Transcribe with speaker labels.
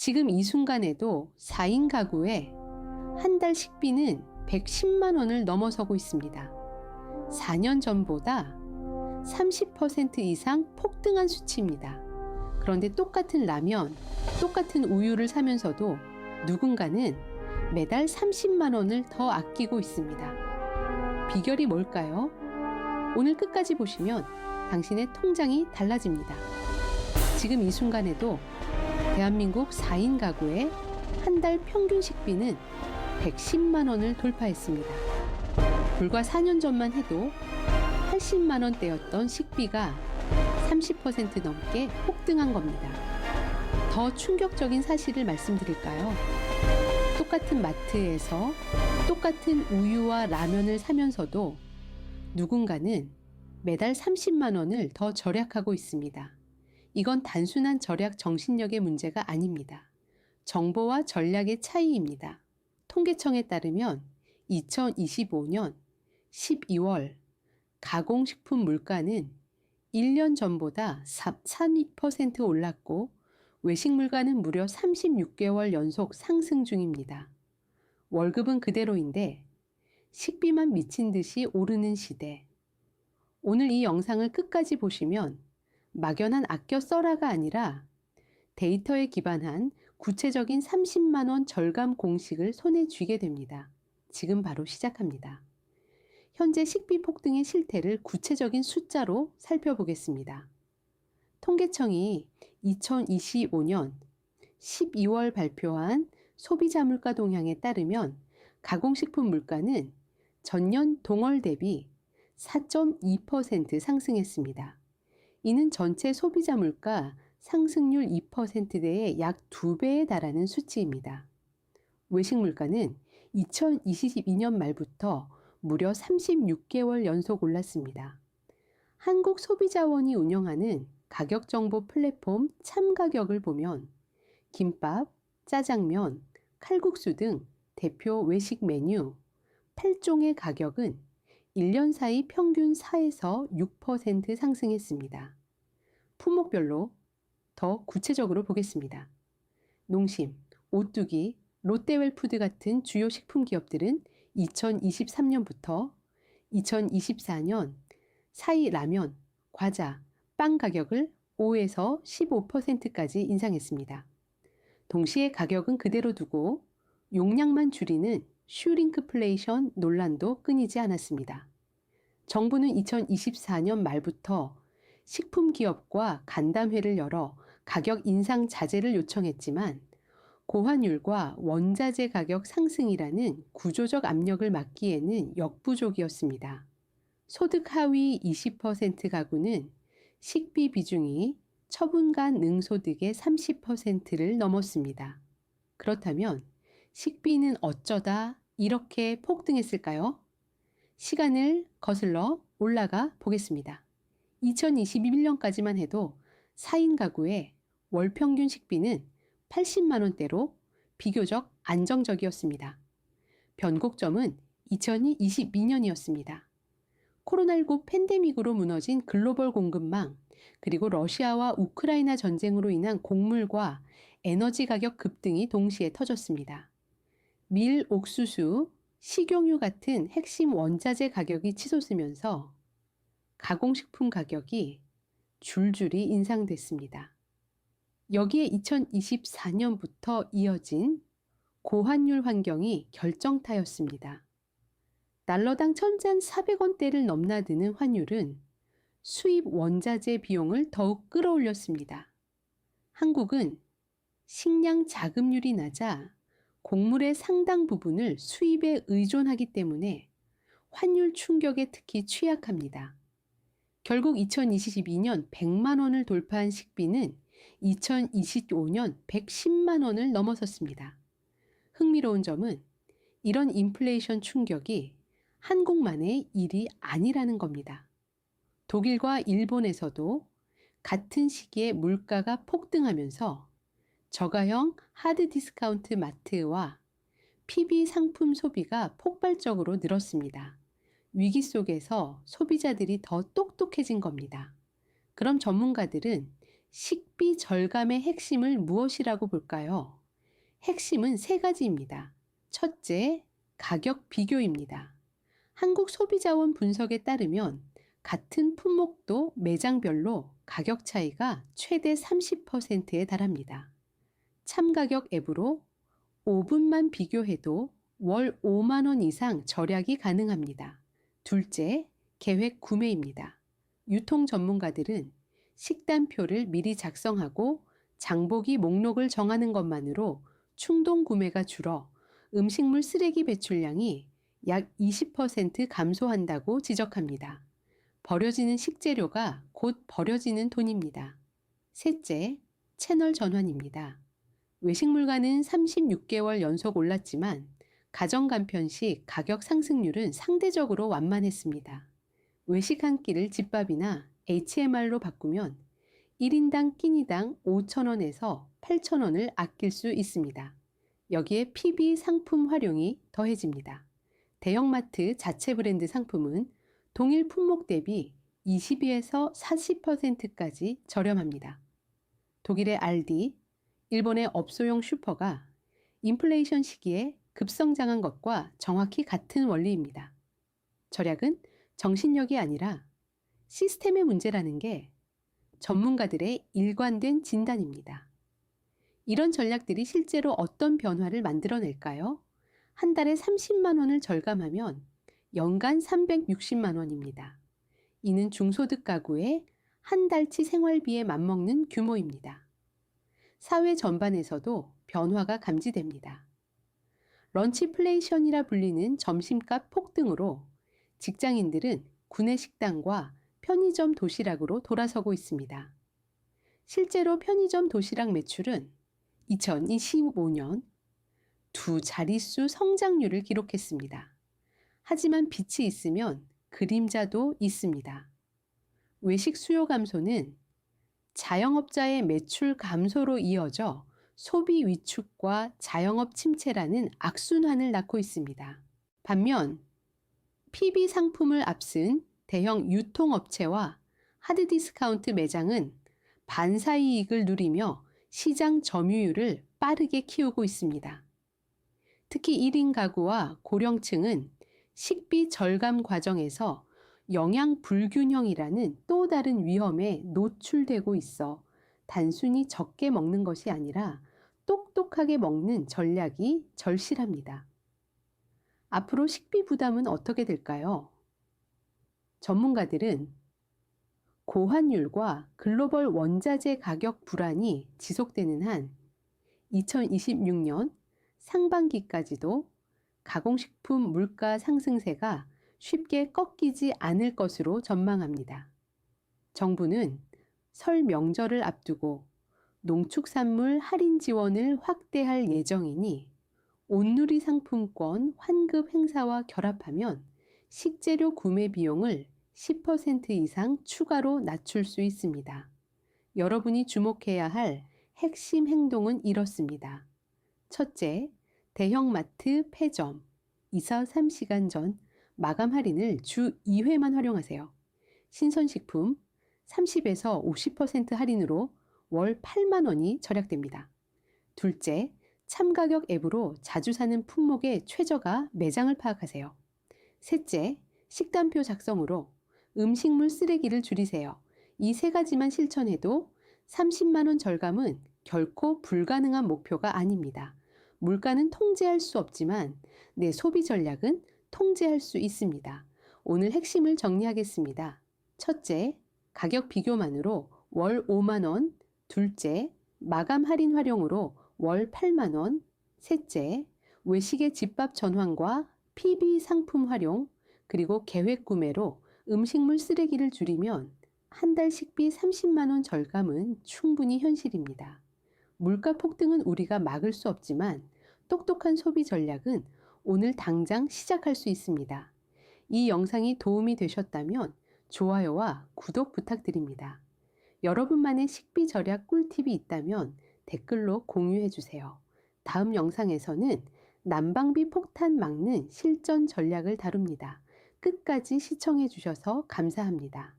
Speaker 1: 지금 이 순간에도 4인 가구에 한 달 식비는 110만 원을 넘어서고 있습니다. 4년 전보다 30% 이상 폭등한 수치입니다. 그런데 똑같은 라면, 똑같은 우유를 사면서도 누군가는 매달 30만 원을 더 아끼고 있습니다. 비결이 뭘까요? 오늘 끝까지 보시면 당신의 통장이 달라집니다. 지금 이 순간에도 대한민국 4인 가구의 한 달 평균 식비는 110만 원을 돌파했습니다. 불과 4년 전만 해도 80만 원대였던 식비가 30% 넘게 폭등한 겁니다. 더 충격적인 사실을 말씀드릴까요? 똑같은 마트에서 똑같은 우유와 라면을 사면서도 누군가는 매달 30만 원을 더 절약하고 있습니다. 이건 단순한 절약 정신력의 문제가 아닙니다. 정보와 전략의 차이입니다. 통계청에 따르면 2025년 12월 가공식품 물가는 1년 전보다 32% 올랐고 외식 물가는 무려 36개월 연속 상승 중입니다. 월급은 그대로인데 식비만 미친 듯이 오르는 시대. 오늘 이 영상을 끝까지 보시면 막연한 아껴 써라가 아니라 데이터에 기반한 구체적인 30만 원 절감 공식을 손에 쥐게 됩니다. 지금 바로 시작합니다. 현재 식비 폭등의 실태를 구체적인 숫자로 살펴보겠습니다. 통계청이 2025년 12월 발표한 소비자 물가 동향에 따르면 가공식품 물가는 전년 동월 대비 4.2% 상승했습니다. 이는 전체 소비자 물가 상승률 2%대의 약 2배에 달하는 수치입니다. 외식 물가는 2022년 말부터 무려 36개월 연속 올랐습니다. 한국소비자원이 운영하는 가격정보 플랫폼 참가격을 보면 김밥, 짜장면, 칼국수 등 대표 외식 메뉴 8종의 가격은 1년 사이 평균 4에서 6% 상승했습니다. 품목별로 더 구체적으로 보겠습니다. 농심, 오뚜기, 롯데웰푸드 같은 주요 식품 기업들은 2023년부터 2024년 사이 라면, 과자, 빵 가격을 5에서 15%까지 인상했습니다. 동시에 가격은 그대로 두고 용량만 줄이는 슈링크플레이션 논란도 끊이지 않았습니다. 정부는 2024년 말부터 식품 기업과 간담회를 열어 가격 인상 자제를 요청했지만 고환율과 원자재 가격 상승이라는 구조적 압력을 막기에는 역부족이었습니다. 소득 하위 20% 가구는 식비 비중이 처분간 능소득의 30%를 넘었습니다. 그렇다면 식비는 어쩌다 이렇게 폭등했을까요? 시간을 거슬러 올라가 보겠습니다. 2021년까지만 해도 4인 가구의 월 평균 식비는 80만 원대로 비교적 안정적이었습니다. 변곡점은 2022년이었습니다. 코로나19 팬데믹으로 무너진 글로벌 공급망, 그리고 러시아와 우크라이나 전쟁으로 인한 곡물과 에너지 가격 급등이 동시에 터졌습니다. 밀, 옥수수, 식용유 같은 핵심 원자재 가격이 치솟으면서 가공식품 가격이 줄줄이 인상됐습니다. 여기에 2024년부터 이어진 고환율 환경이 결정타였습니다. 달러당 1,400원대를 넘나드는 환율은 수입 원자재 비용을 더욱 끌어올렸습니다. 한국은 식량 자급률이 낮아 곡물의 상당 부분을 수입에 의존하기 때문에 환율 충격에 특히 취약합니다. 결국 2022년 100만 원을 돌파한 식비는 2025년 110만 원을 넘어섰습니다. 흥미로운 점은 이런 인플레이션 충격이 한국만의 일이 아니라는 겁니다. 독일과 일본에서도 같은 시기에 물가가 폭등하면서 저가형 하드 디스카운트 마트와 PB 상품 소비가 폭발적으로 늘었습니다. 위기 속에서 소비자들이 더 똑똑해진 겁니다. 그럼 전문가들은 식비 절감의 핵심을 무엇이라고 볼까요? 핵심은 세 가지입니다. 첫째, 가격 비교입니다. 한국소비자원 분석에 따르면 같은 품목도 매장별로 가격 차이가 최대 30%에 달합니다. 참가격 앱으로 5분만 비교해도 월 5만 원 이상 절약이 가능합니다. 둘째, 계획 구매입니다. 유통 전문가들은 식단표를 미리 작성하고 장보기 목록을 정하는 것만으로 충동 구매가 줄어 음식물 쓰레기 배출량이 약 20% 감소한다고 지적합니다. 버려지는 식재료가 곧 버려지는 돈입니다. 셋째, 채널 전환입니다. 외식물가는 36개월 연속 올랐지만 가정간편식 가격 상승률은 상대적으로 완만했습니다. 외식 한 끼를 집밥이나 HMR로 바꾸면 1인당 끼니당 5,000원에서 8,000원을 아낄 수 있습니다. 여기에 PB 상품 활용이 더해집니다. 대형마트 자체 브랜드 상품은 동일 품목 대비 22에서 40%까지 저렴합니다. 독일의 알디, 일본의 업소용 슈퍼가 인플레이션 시기에 급성장한 것과 정확히 같은 원리입니다. 절약은 정신력이 아니라 시스템의 문제라는 게 전문가들의 일관된 진단입니다. 이런 전략들이 실제로 어떤 변화를 만들어낼까요? 한 달에 30만 원을 절감하면 연간 360만 원입니다. 이는 중소득 가구의 한 달치 생활비에 맞먹는 규모입니다. 사회 전반에서도 변화가 감지됩니다. 런치플레이션이라 불리는 점심값 폭등으로 직장인들은 구내 식당과 편의점 도시락으로 돌아서고 있습니다. 실제로 편의점 도시락 매출은 2025년 두 자릿수 성장률을 기록했습니다. 하지만 빛이 있으면 그림자도 있습니다. 외식 수요 감소는 자영업자의 매출 감소로 이어져 소비 위축과 자영업 침체라는 악순환을 낳고 있습니다. 반면 PB 상품을 앞선 대형 유통업체와 하드디스카운트 매장은 반사이익을 누리며 시장 점유율을 빠르게 키우고 있습니다. 특히 1인 가구와 고령층은 식비 절감 과정에서 영양 불균형이라는 또 다른 위험에 노출되고 있어 단순히 적게 먹는 것이 아니라 똑똑하게 먹는 전략이 절실합니다. 앞으로 식비 부담은 어떻게 될까요? 전문가들은 고환율과 글로벌 원자재 가격 불안이 지속되는 한 2026년 상반기까지도 가공식품 물가 상승세가 쉽게 꺾이지 않을 것으로 전망합니다. 정부는 설 명절을 앞두고 농축산물 할인 지원을 확대할 예정이니 온누리 상품권 환급 행사와 결합하면 식재료 구매 비용을 10% 이상 추가로 낮출 수 있습니다. 여러분이 주목해야 할 핵심 행동은 이렇습니다. 첫째, 대형마트 폐점 2서 3시간 전 마감 할인을 주 2회만 활용하세요. 신선식품 30에서 50% 할인으로 월 8만 원이 절약됩니다. 둘째, 참가격 앱으로 자주 사는 품목의 최저가 매장을 파악하세요. 셋째, 식단표 작성으로 음식물 쓰레기를 줄이세요. 이 세 가지만 실천해도 30만 원 절감은 결코 불가능한 목표가 아닙니다. 물가는 통제할 수 없지만 내 소비 전략은 통제할 수 있습니다. 오늘 핵심을 정리하겠습니다. 첫째, 가격 비교만으로 월 5만 원. 둘째, 마감 할인 활용으로 월 8만 원. 셋째, 외식의 집밥 전환과 PB 상품 활용, 그리고 계획 구매로 음식물 쓰레기를 줄이면 한 달 식비 30만 원 절감은 충분히 현실입니다. 물가 폭등은 우리가 막을 수 없지만 똑똑한 소비 전략은 오늘 당장 시작할 수 있습니다. 이 영상이 도움이 되셨다면 좋아요와 구독 부탁드립니다. 여러분만의 식비 절약 꿀팁이 있다면 댓글로 공유해 주세요. 다음 영상에서는 난방비 폭탄 막는 실전 전략을 다룹니다. 끝까지 시청해 주셔서 감사합니다.